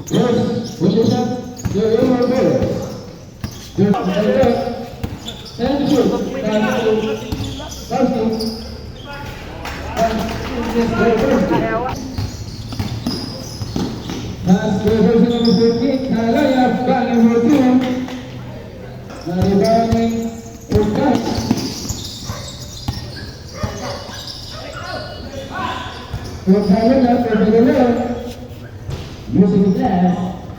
Yes, what is that? You're in my bed. You're and shoot. That's the version of the 14. Kalaya banging for two. Banging for five. For Kalaya for the left. Using the glass.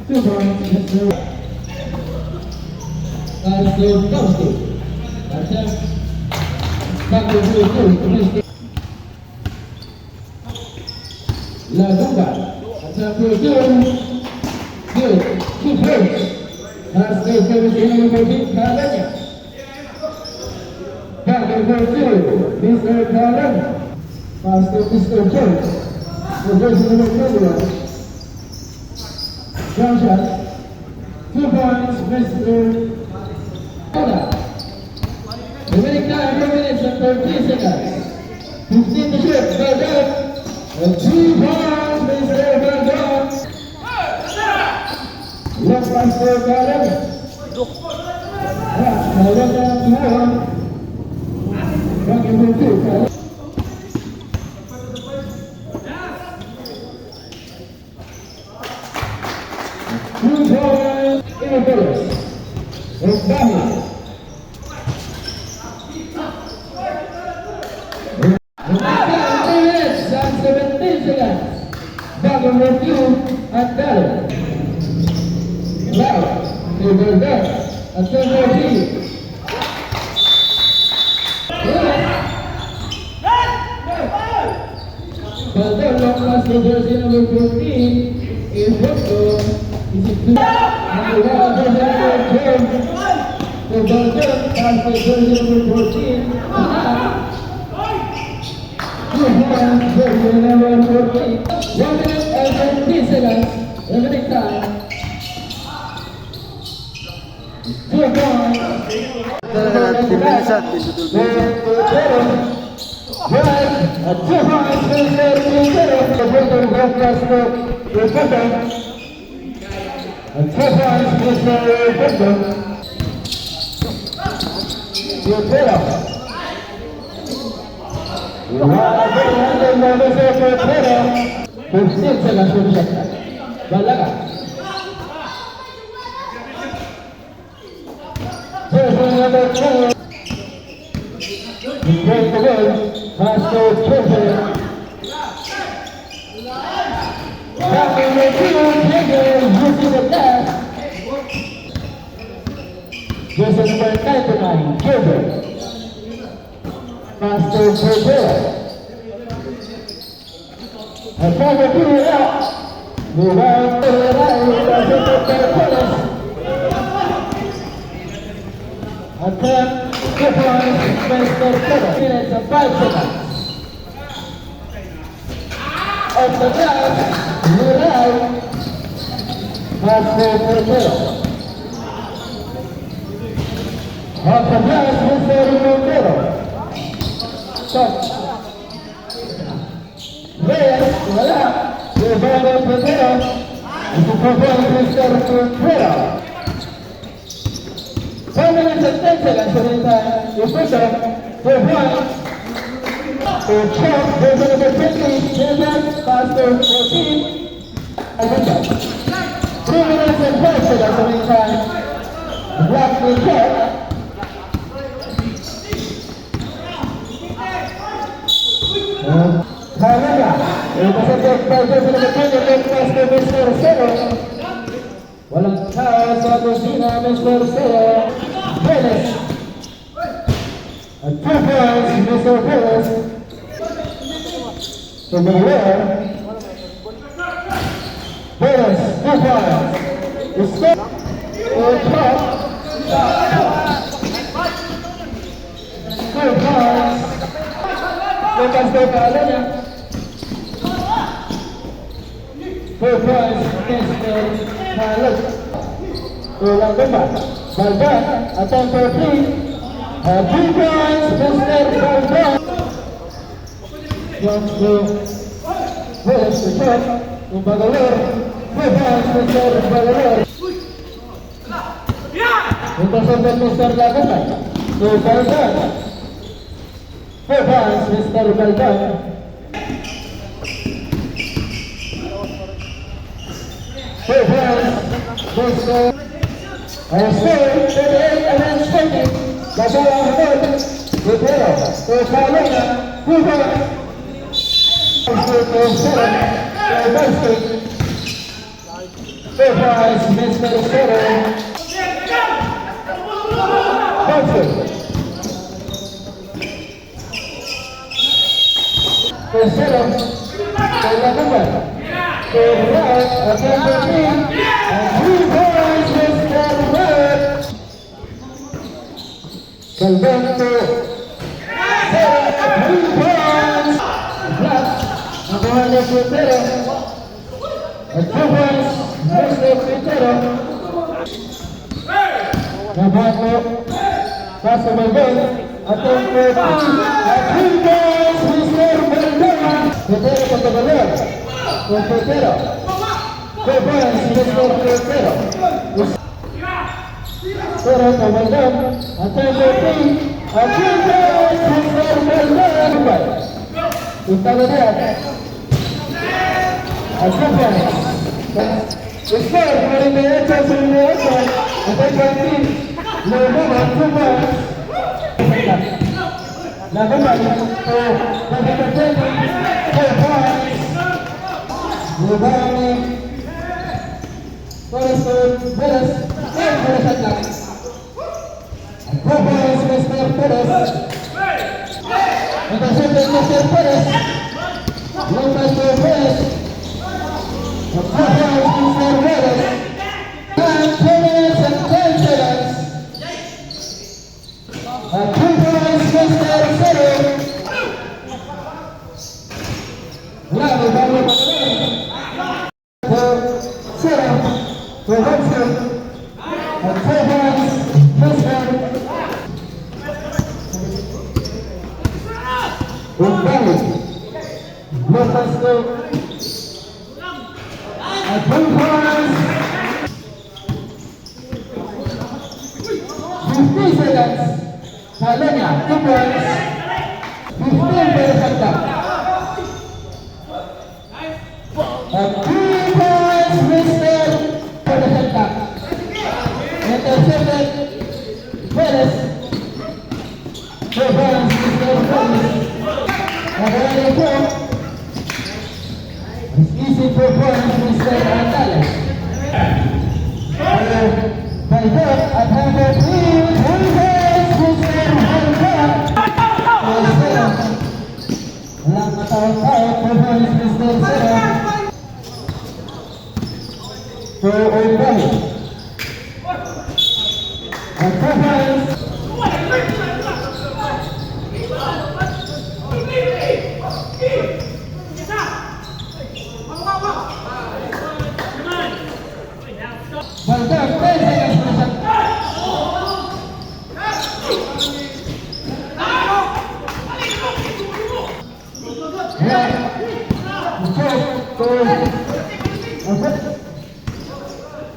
2 points. That's the right. That's the Kowski. Back to the La Gamba. Attack for two. Good. 2 points. That's the 17 14 Kalaya. Back for two. Mr. Kalaya. Pass to Mr. Jones. The version of the 21. Jump shot. 2 points, Mr. Oda. Remaining time, 4 minutes and 13 seconds. 15 to shoot, Verdun. And 2 points, Mr. Verdun. Left pass for Kalaya. Kalaya tomorrow. Banging for two, Kalaya. Walang tao sa kusina, Mr. Seo. Perez. And 2 points, Mr. Perez. To the rear. Perez, 2 points. Step. Or top. 2 points. Lepas dari Kalaya. 4 points, Mr. Kalaya. Ulang kembang. Balban, attempt for 3. 3 points, Mr. Balban. Wants to Perez to shot. Umbagalir. 2 points, Mr. Valor. Intercepted Mr. Lagusan. 2 points down. 4 points, Mr. Baldan. 4 points, Mr. Score, 38 against 20. Labaw ang hapon. Gutero, to Salona, 2 points. To 7, to Basket. 4 points, Mr. Score. Basket. To 7, to Lagusan. To Rod, again to 3, and 3 points, Mr. Rod. Baldan to 3 points. Rod, nakuha ni Gutero. At 2 points, Mr. Gutero. Nakuha ko, Pastor Baldan. At 3 points, Mr. Baldan. Gutero sa Baldan. Gutero. 2 points, Mr. Gutero. Pero sa Baldan. At 3 points, Mr. Baldan. Ustalo na yan. At 2 points. Score, paling na yan sa Sulineoso. At 3 points. Laguman, 2 points. Laguman, to Laguman, 4 points. Laguman, Torres to Velas. 8 Velas at lang. At 4 points, Mr. Torres. Intercepted Mr. Torres. Long pass to Velas. At 4 points, Mr. Velas. And 2 minutes and 10 seconds. At 2 points, Mr. Zero. Wala, may bago pa naman. To Zero. To Hudson. At 4 points, Mr. Umbali. Long pass to at 2 points. 50 seconds. Salenya, 2 points. 15 Velas at lang. At 3 points, Mr. Velas at lang. Intercepted Velas. 2 points, Mr. Velas. Nakalagay po. Easy 4 points, Mr. Andales. Baldan at number 3, 3 points, Mr. Baldan. Walang matawag-tawag, 4 points, Mr. Zero. To Umbali. At 4 points. Baldan, 10 seconds na siya.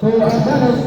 To Ardanes.